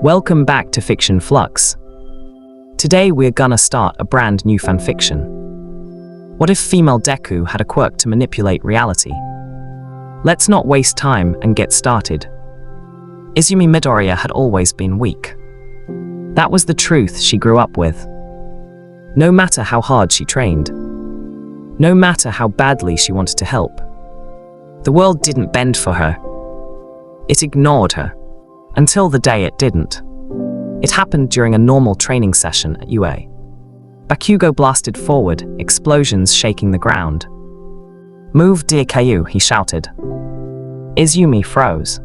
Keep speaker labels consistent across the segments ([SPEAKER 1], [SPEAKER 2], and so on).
[SPEAKER 1] Welcome back to Fiction Flux. Today we're gonna start a brand new fanfiction. What if Female Deku had a quirk to manipulate reality? Let's not waste time and get started. Izumi Midoriya had always been weak. That was the truth she grew up with. No matter how hard she trained, no matter how badly she wanted to help, the world didn't bend for her. It ignored her. Until the day it didn't. It happened during a normal training session at UA. Bakugo blasted forward, explosions shaking the ground. "Move, dear Caillou," he shouted. Izumi froze.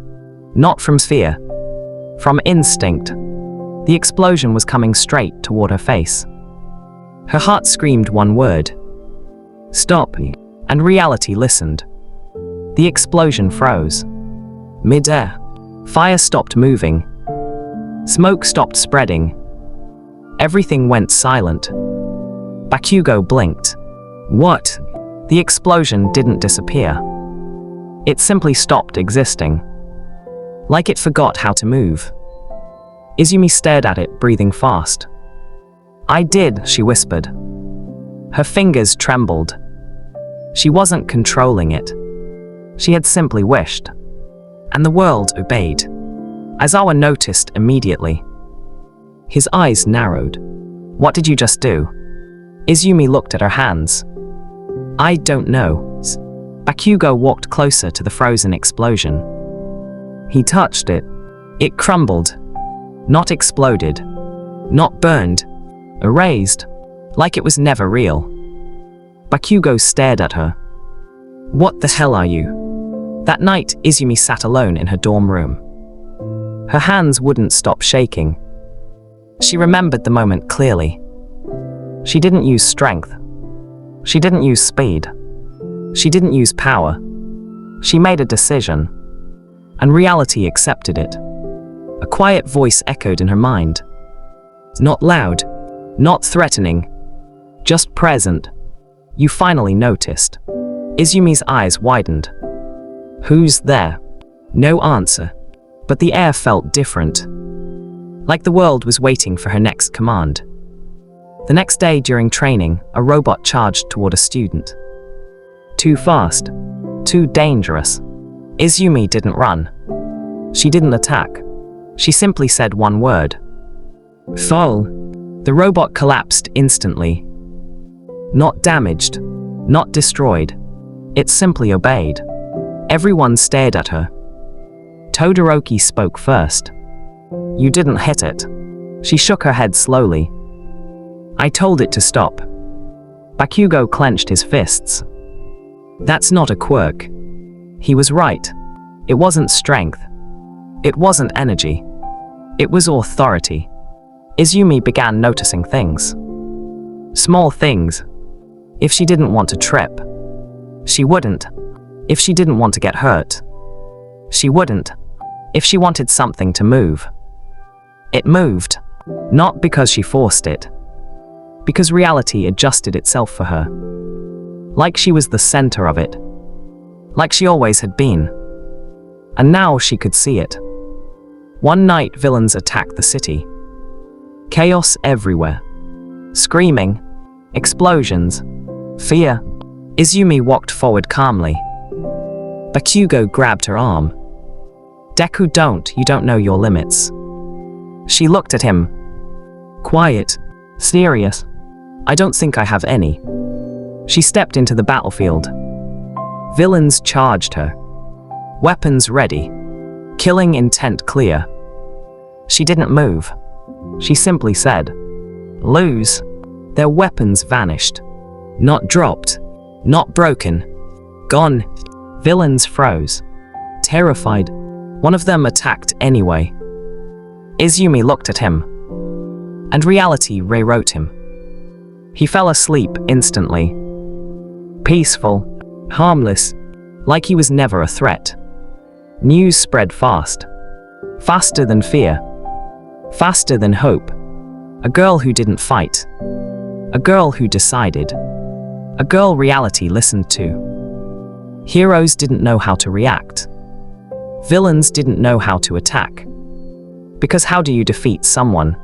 [SPEAKER 1] Not from fear. From instinct. The explosion was coming straight toward her face. Her heart screamed one word. "Stop," and reality listened. The explosion froze. Mid-air. Fire stopped moving. Smoke stopped spreading. Everything went silent. Bakugo blinked. What? The explosion didn't disappear. It simply stopped existing. Like it forgot how to move. Izumi stared at it, breathing fast. "I did," she whispered. Her fingers trembled. She wasn't controlling it. She had simply wished. And the world obeyed. Aizawa noticed immediately. His eyes narrowed. "What did you just do?" Izumi looked at her hands. "I don't know." Bakugo walked closer to the frozen explosion. He touched it. It crumbled. Not exploded. Not burned. Erased. Like it was never real. Bakugo stared at her. "What the hell are you?" That night, Izumi sat alone in her dorm room. Her hands wouldn't stop shaking. She remembered the moment clearly. She didn't use strength. She didn't use speed. She didn't use power. She made a decision. And reality accepted it. A quiet voice echoed in her mind. Not loud. Not threatening. Just present. "You finally noticed." Izumi's eyes widened. "Who's there?" No answer. But the air felt different. Like the world was waiting for her next command. The next day during training, a robot charged toward a student. Too fast. Too dangerous. Izumi didn't run. She didn't attack. She simply said one word. "Fall." The robot collapsed instantly. Not damaged. Not destroyed. It simply obeyed. Everyone stared at her. Todoroki spoke first. "You didn't hit it." She shook her head slowly. "I told it to stop." Bakugo clenched his fists. "That's not a quirk." He was right. It wasn't strength. It wasn't energy. It was authority. Izumi began noticing things. Small things. If she didn't want to trip, she wouldn't. If she didn't want to get hurt, she wouldn't. If she wanted something to move, it moved. Not because she forced it. Because reality adjusted itself for her. Like she was the center of it. Like she always had been. And now she could see it. One night, villains attacked the city. Chaos everywhere. Screaming. Explosions. Fear. Izumi walked forward calmly. Bakugo grabbed her arm. "Deku, you don't know your limits." She looked at him. Quiet. Serious. "I don't think I have any." She stepped into the battlefield. Villains charged her. Weapons ready. Killing intent clear. She didn't move. She simply said, "Lose." Their weapons vanished. Not dropped. Not broken. Gone. Villains froze. Terrified. One of them attacked anyway. Izumi looked at him. And reality rewrote him. He fell asleep instantly. Peaceful. Harmless. Like he was never a threat. News spread fast. Faster than fear. Faster than hope. A girl who didn't fight. A girl who decided. A girl reality listened to. Heroes didn't know how to react. Villains didn't know how to attack. Because how do you defeat someone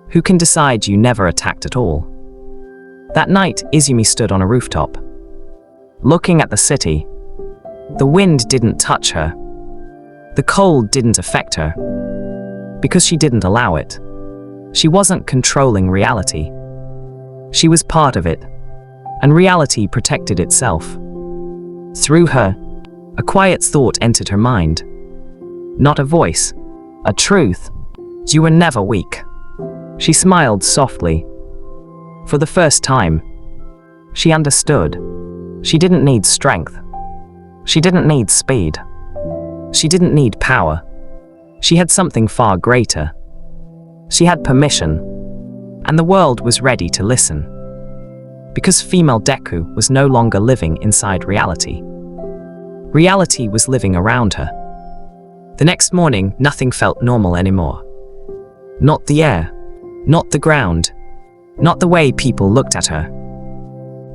[SPEAKER 1] who can decide you never attacked at all? That night, Izumi stood on a rooftop, looking at the city. The wind didn't touch her. The cold didn't affect her, because she didn't allow it. She wasn't controlling reality. She was part of it, and reality protected itself. Through her, a quiet thought entered her mind. Not a voice, a truth. You were never weak. She smiled softly. For the first time, she understood. She didn't need strength. She didn't need speed. She didn't need power. She had something far greater. She had permission, and the world was ready to listen. Because Female Deku was no longer living inside reality. Reality was living around her. The next morning, nothing felt normal anymore. Not the air, not the ground, not the way people looked at her.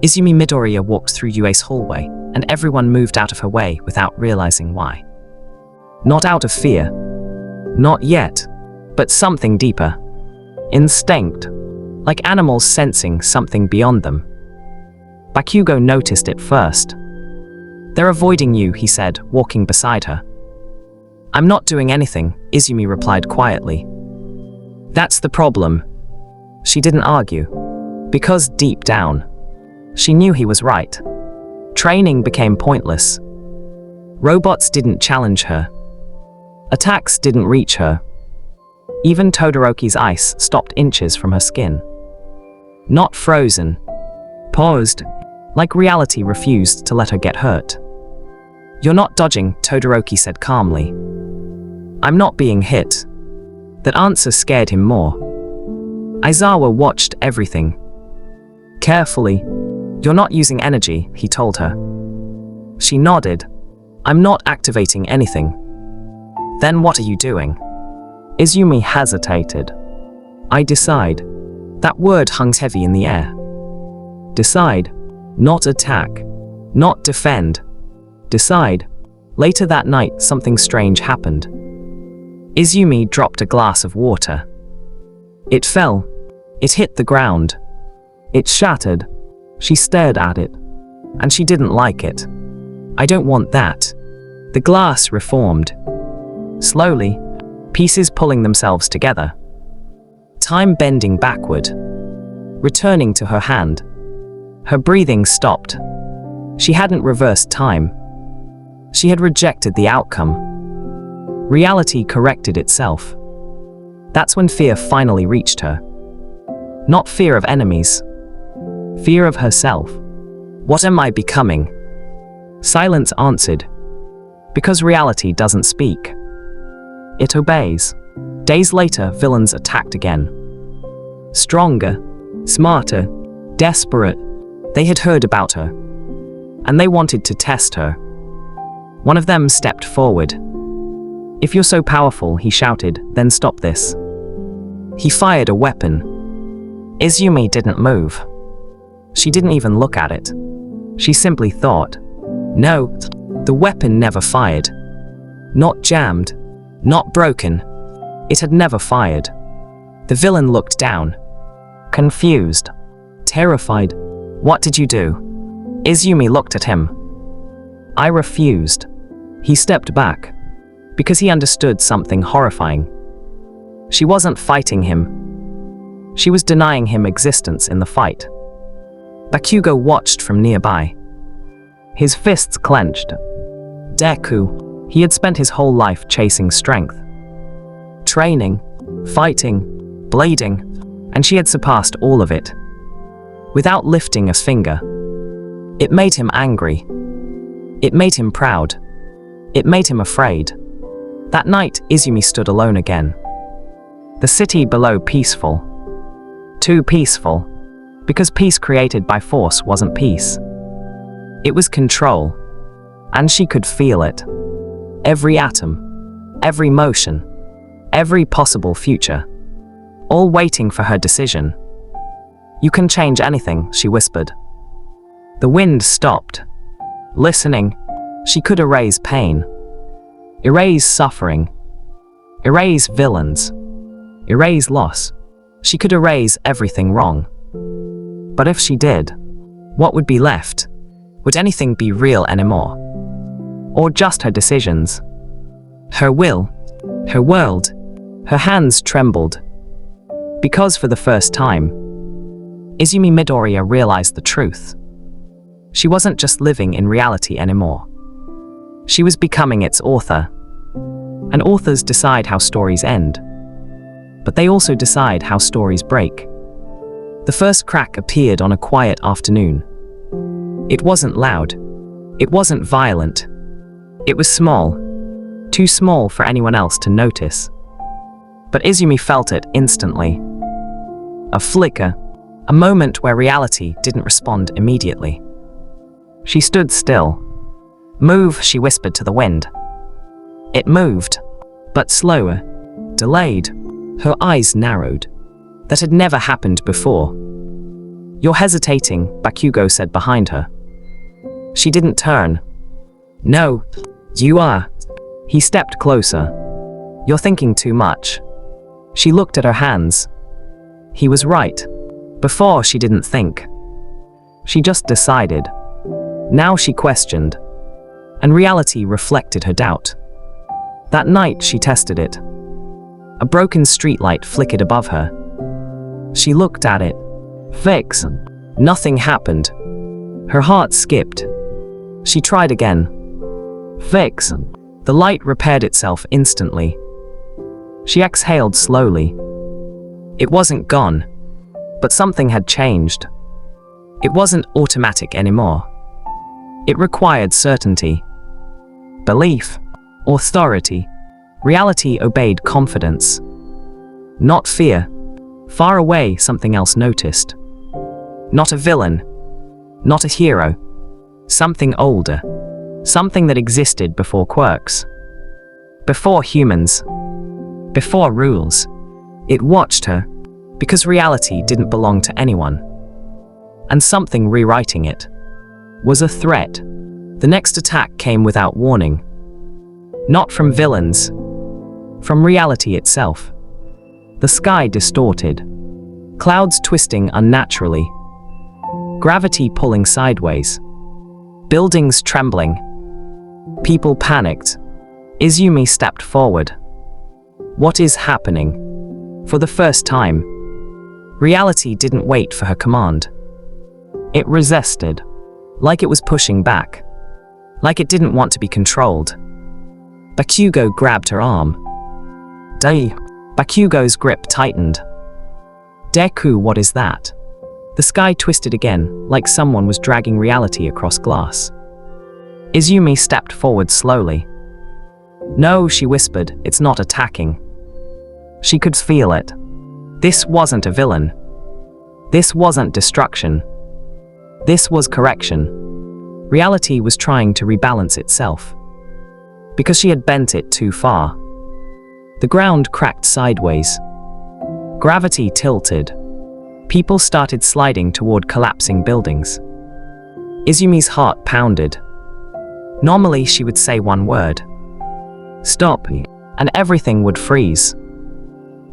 [SPEAKER 1] Izumi Midoriya walked through UA's hallway, and everyone moved out of her way without realizing why. Not out of fear. Not yet. But something deeper. Instinct. Like animals sensing something beyond them. Bakugo noticed it first. "They're avoiding you," he said, walking beside her. "I'm not doing anything," Izumi replied quietly. "That's the problem." She didn't argue. Because deep down, she knew he was right. Training became pointless. Robots didn't challenge her. Attacks didn't reach her. Even Todoroki's ice stopped inches from her skin. Not frozen. Paused, like reality refused to let her get hurt. "You're not dodging," Todoroki said calmly. "I'm not being hit." That answer scared him more. Aizawa watched everything. Carefully. "You're not using energy," he told her. She nodded. "I'm not activating anything." "Then what are you doing?" Izumi hesitated. "I decide." That word hung heavy in the air. Decide. Not attack. Not defend. Decide. Later that night, something strange happened. Izumi dropped a glass of water. It fell. It hit the ground. It shattered. She stared at it. And she didn't like it. "I don't want that." The glass reformed. Slowly, pieces pulling themselves together. Time bending backward. Returning to her hand. Her breathing stopped. She hadn't reversed time. She had rejected the outcome. Reality corrected itself. That's when fear finally reached her. Not fear of enemies. Fear of herself. "What am I becoming?" Silence answered. Because reality doesn't speak. It obeys. Days later, villains attacked again. Stronger, smarter, desperate. They had heard about her. And they wanted to test her. One of them stepped forward. "If you're so powerful," he shouted, "then stop this." He fired a weapon. Izumi didn't move. She didn't even look at it. She simply thought. No, the weapon never fired. Not jammed. Not broken. It had never fired. The villain looked down. Confused. Terrified. "What did you do?" Izumi looked at him. "I refused." He stepped back. Because he understood something horrifying. She wasn't fighting him. She was denying him existence in the fight. Bakugo watched from nearby. His fists clenched. Deku. He had spent his whole life chasing strength. Training, fighting, bleeding, and she had surpassed all of it. Without lifting a finger. It made him angry. It made him proud. It made him afraid. That night, Izumi stood alone again. The city below peaceful. Too peaceful. Because peace created by force wasn't peace. It was control. And she could feel it. Every atom. Every motion. Every possible future. All waiting for her decision. "You can change anything," she whispered. The wind stopped. Listening, she could erase pain. Erase suffering. erase villains, erase loss. She could erase everything wrong. But if she did, what would be left? Would anything be real anymore? Or just her decisions? Her will? Her world? Her hands trembled. Because for the first time, Izumi Midoriya realized the truth. She wasn't just living in reality anymore. She was becoming its author. And authors decide how stories end. But they also decide how stories break. The first crack appeared on a quiet afternoon. It wasn't loud. It wasn't violent. It was small. Too small for anyone else to notice. But Izumi felt it instantly. A flicker. A moment where reality didn't respond immediately. She stood still. Move, she whispered to the wind. It moved, but slower, delayed. Her eyes narrowed. That had never happened before. You're hesitating, Bakugo said behind her. She didn't turn. No, you are. He stepped closer. You're thinking too much. She looked at her hands. He was right. Before she didn't think. She just decided. Now she questioned. And reality reflected her doubt. That night she tested it. A broken streetlight flickered above her. She looked at it. Fix. Nothing happened. Her heart skipped. She tried again. Fix. The light repaired itself instantly. She exhaled slowly. It wasn't gone. But something had changed. It wasn't automatic anymore. It required certainty. Belief. Authority. Reality obeyed confidence. Not fear. Far away, something else noticed. Not a villain. Not a hero. Something older. Something that existed before quirks. Before humans. Before rules. It watched her, because reality didn't belong to anyone. And something rewriting it was a threat. The next attack came without warning. Not from villains. From reality itself. The sky distorted. Clouds twisting unnaturally. Gravity pulling sideways. Buildings trembling. People panicked. Izumi stepped forward. What is happening? For the first time, reality didn't wait for her command. It resisted, like it was pushing back, like it didn't want to be controlled. Bakugo grabbed her arm. Bakugo's grip tightened. Deku, what is that? The sky twisted again, like someone was dragging reality across glass. Izumi stepped forward slowly. No, she whispered, it's not attacking. She could feel it. This wasn't a villain. This wasn't destruction. This was correction. Reality was trying to rebalance itself. Because she had bent it too far. The ground cracked sideways. Gravity tilted. People started sliding toward collapsing buildings. Izumi's heart pounded. Normally she would say one word. Stop, and everything would freeze.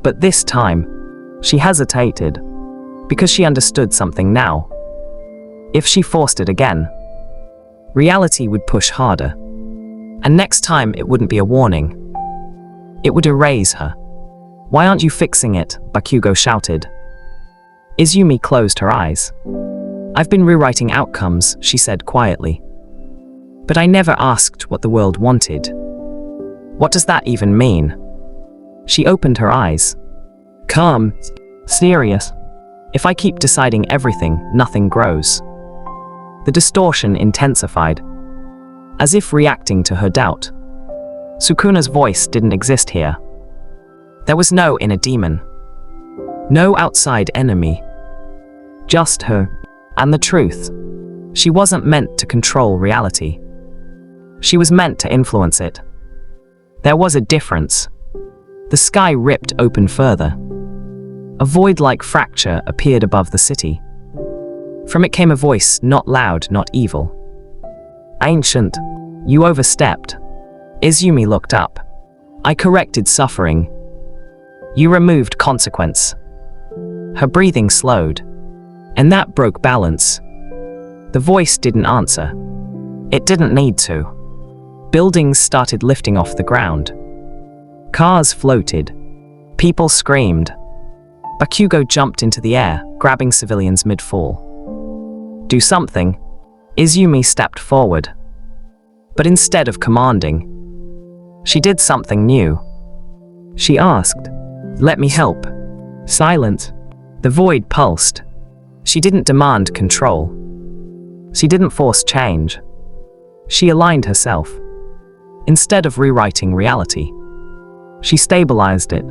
[SPEAKER 1] But this time, she hesitated, because she understood something now. If she forced it again, reality would push harder. And next time it wouldn't be a warning. It would erase her. Why aren't you fixing it? Bakugo shouted. Izumi closed her eyes. I've been rewriting outcomes, she said quietly. But I never asked what the world wanted. What does that even mean? She opened her eyes. Calm. Serious. If I keep deciding everything, nothing grows. The distortion intensified, as if reacting to her doubt. Sukuna's voice didn't exist here. There was no inner demon. No outside enemy. Just her. And the truth. She wasn't meant to control reality. She was meant to influence it. There was a difference. The sky ripped open further. A void-like fracture appeared above the city. From it came a voice, not loud, not evil. Ancient, you overstepped. Izumi looked up. I corrected suffering. You removed consequence. Her breathing slowed, and that broke balance. The voice didn't answer. It didn't need to. Buildings started lifting off the ground. Cars floated. People screamed. Bakugo jumped into the air, grabbing civilians mid-fall. Do something. Izumi stepped forward. But instead of commanding, she did something new. She asked, "Let me help." Silent. The void pulsed. She didn't demand control. She didn't force change. She aligned herself. Instead of rewriting reality, she stabilized it,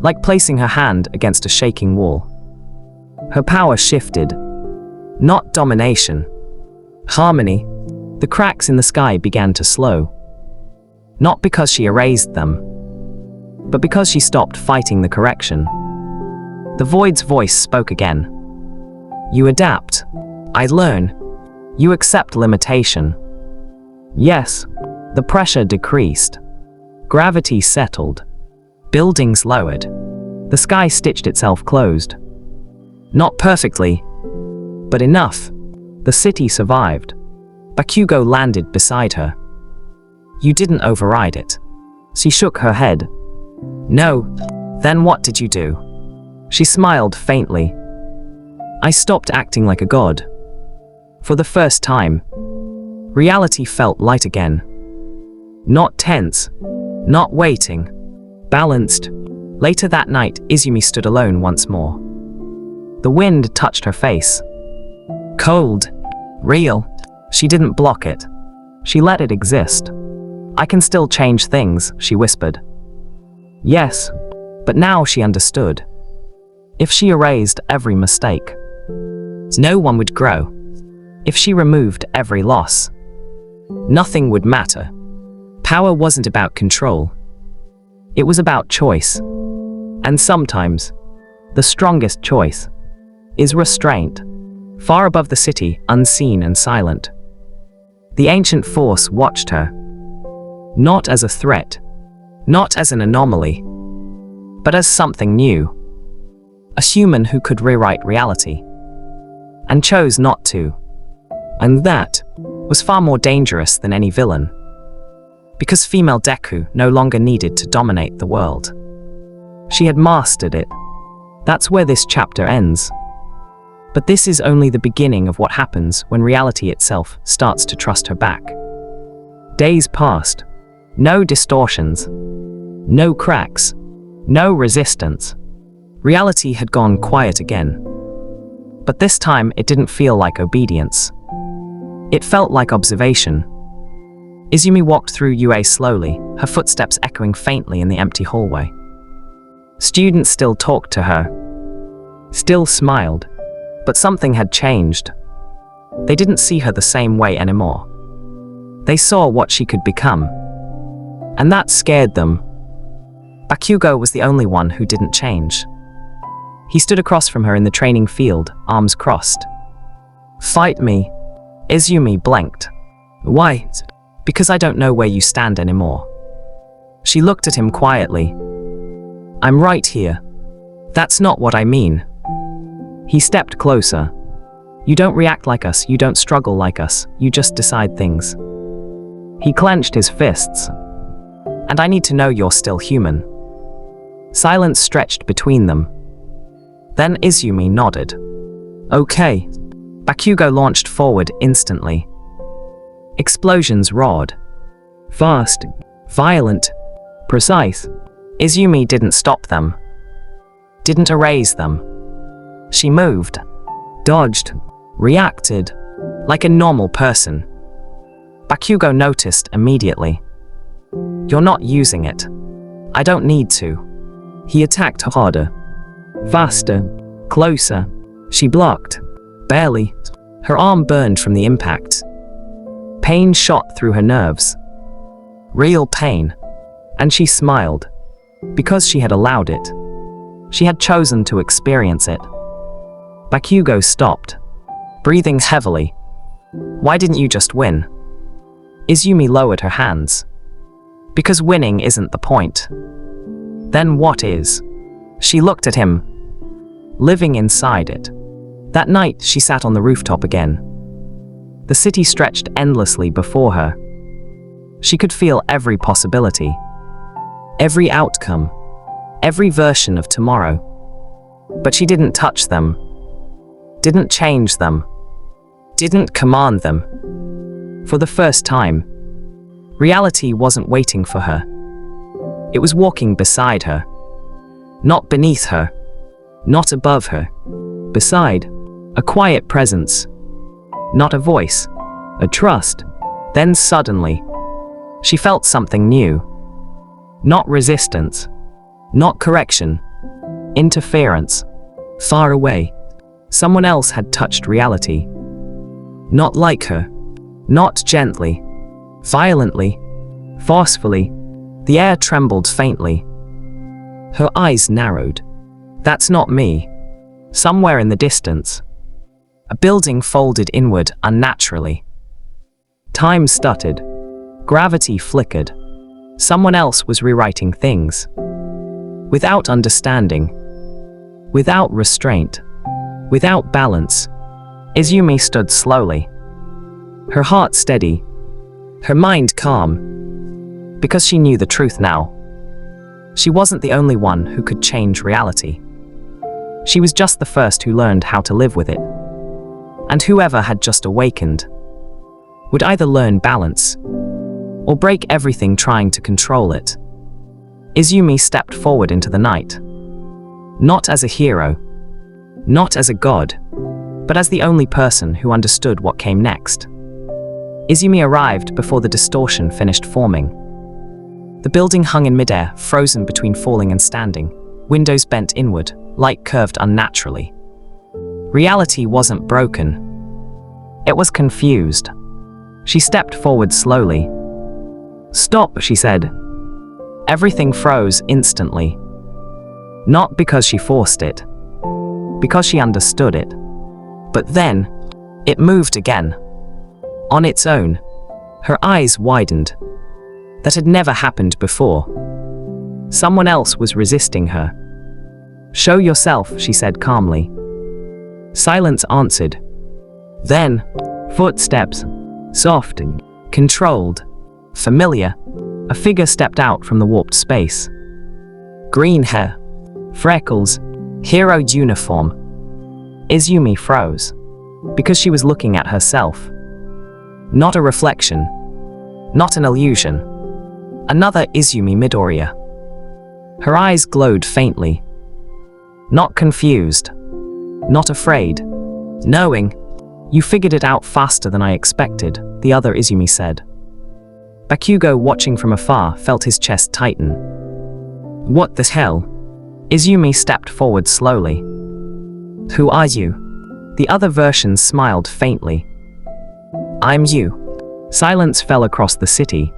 [SPEAKER 1] like placing her hand against a shaking wall. Her power shifted. Not domination. Harmony. The cracks in the sky began to slow. Not because she erased them, but because she stopped fighting the correction. The void's voice spoke again. You adapt. I learn. You accept limitation. Yes. The pressure decreased. Gravity settled. Buildings lowered. The sky stitched itself closed. Not perfectly, but enough. The city survived. Bakugo landed beside her. You didn't override it. She shook her head. No. Then what did you do? She smiled faintly. I stopped acting like a god. For the first time, reality felt light again. Not tense. Not waiting. Balanced. Later that night, Izumi stood alone once more. The wind touched her face. Cold. Real. She didn't block it. She let it exist. I can still change things, she whispered. Yes, but now she understood. If she erased every mistake, no one would grow. If she removed every loss, nothing would matter. Power wasn't about control. It was about choice. And sometimes, the strongest choice is restraint. Far above the city, unseen and silent, the ancient force watched her. Not as a threat, not as an anomaly, but as something new. A human who could rewrite reality, and chose not to. And that was far more dangerous than any villain. Because Female Deku no longer needed to dominate the world. She had mastered it. That's where this chapter ends. But this is only the beginning of what happens when reality itself starts to trust her back. Days passed. No distortions. No cracks. No resistance. Reality had gone quiet again. But this time it didn't feel like obedience. It felt like observation. Izumi walked through UA slowly, her footsteps echoing faintly in the empty hallway. Students still talked to her, still smiled, but something had changed. They didn't see her the same way anymore. They saw what she could become, and that scared them. Bakugo was the only one who didn't change. He stood across from her in the training field, arms crossed. Fight me. Izumi blinked. Why? Because I don't know where you stand anymore. She looked at him quietly. I'm right here. That's not what I mean. He stepped closer. You don't react like us, you don't struggle like us, you just decide things. He clenched his fists. And I need to know you're still human. Silence stretched between them. Then Izumi nodded. Okay. Bakugo launched forward instantly. Explosions roared. Fast, violent, precise. Izumi didn't stop them. Didn't erase them. She moved, dodged, reacted, like a normal person. Bakugo noticed immediately. You're not using it. I don't need to. He attacked harder. Faster, closer. She blocked. Barely. Her arm burned from the impact. Pain shot through her nerves. Real pain. And she smiled. Because she had allowed it. She had chosen to experience it. Bakugo stopped, breathing heavily. Why didn't you just win? Izumi lowered her hands. Because winning isn't the point. Then what is? She looked at him, living inside it. That night, she sat on the rooftop again. The city stretched endlessly before her. She could feel every possibility, every outcome, every version of tomorrow. But she didn't touch them, didn't change them, didn't command them. For the first time, reality wasn't waiting for her. It was walking beside her, not beneath her, not above her. Beside, a quiet presence, not a voice, a trust. Then suddenly, she felt something new. Not resistance, not correction, interference. Far away, someone else had touched reality. Not like her, not gently, violently, forcefully. The air trembled faintly. Her eyes narrowed. That's not me. Somewhere in the distance, a building folded inward unnaturally. Time stuttered. Gravity flickered. Someone else was rewriting things. Without understanding, without restraint, without balance, Izumi stood slowly. Her heart steady, her mind calm, because she knew the truth now. She wasn't the only one who could change reality. She was just the first who learned how to live with it. And whoever had just awakened would either learn balance or break everything trying to control it. Izumi stepped forward into the night. Not as a hero, not as a god, but as the only person who understood what came next. Izumi arrived before the distortion finished forming. The building hung in midair, frozen between falling and standing. Windows bent inward, light curved unnaturally. Reality wasn't broken. It was confused. She stepped forward slowly. "Stop," she said. Everything froze instantly. Not because she forced it, because she understood it. But then, it moved again. On its own. Her eyes widened. That had never happened before. Someone else was resisting her. "Show yourself," she said calmly. Silence answered. Then, footsteps, soft and controlled, familiar. A figure stepped out from the warped space. Green hair, freckles, hero uniform. Izumi froze, because she was looking at herself. Not a reflection, not an illusion. Another Izumi Midoriya. Her eyes glowed faintly. Not confused, not afraid. Knowing, "You figured it out faster than I expected," the other Izumi said. Bakugo, watching from afar, felt his chest tighten. "What the hell?" Izumi stepped forward slowly. "Who are you?" The other version smiled faintly. "I'm you." Silence fell across the city.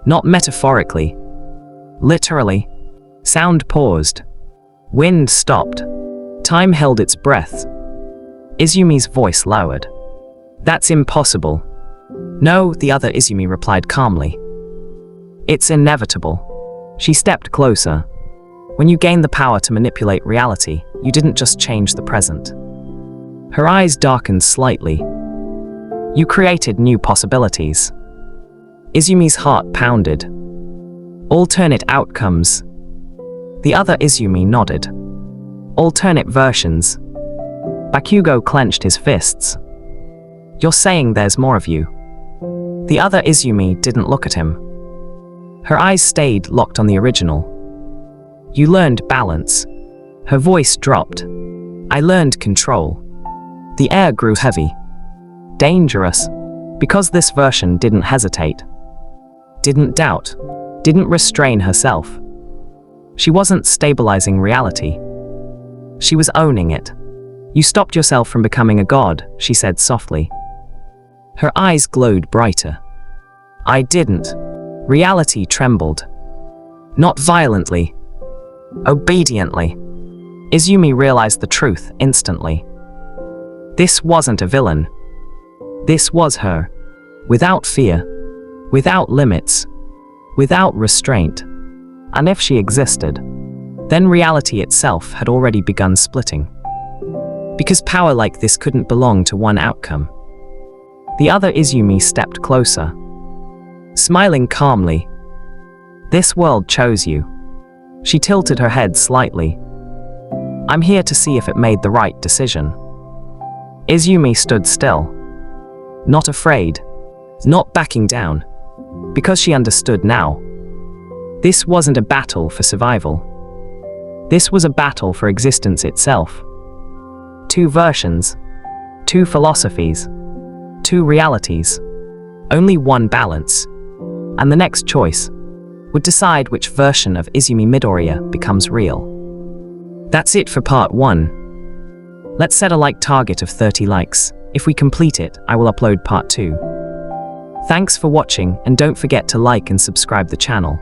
[SPEAKER 1] Not metaphorically. Literally. Sound paused. Wind stopped. Time held its breath. Izumi's voice lowered. "That's impossible." "No," the other Izumi replied calmly. "It's inevitable." She stepped closer. "When you gain the power to manipulate reality, you didn't just change the present." Her eyes darkened slightly. "You created new possibilities." Izumi's heart pounded. "Alternate outcomes." The other Izumi nodded. "Alternate versions." Bakugo clenched his fists. "You're saying there's more of you?" The other Izumi didn't look at him. Her eyes stayed locked on the original. "You learned balance." Her voice dropped. "I learned control." The air grew heavy. Dangerous. Because this version didn't hesitate. Didn't doubt. Didn't restrain herself. She wasn't stabilizing reality. She was owning it. "You stopped yourself from becoming a god," she said softly. Her eyes glowed brighter. "I didn't." Reality trembled. Not violently. Obediently. Izumi realized the truth instantly. This wasn't a villain. This was her. Without fear. Without limits. without restraint. And if she existed, then reality itself had already begun splitting. Because power like this couldn't belong to one outcome. The other Izumi stepped closer, smiling calmly. This world chose you. She tilted her head slightly. I'm here to see if it made the right decision. Izumi stood still, not afraid, not backing down, because she understood now. This wasn't a battle for survival. This was a battle for existence itself. Two versions, two philosophies, two realities, only one balance, and the next choice would decide which version of Izumi Midoriya becomes real. That's it for part 1. Let's set a like target of 30 likes. If we complete it, I will upload part 2. Thanks for watching, and don't forget to like and subscribe the channel.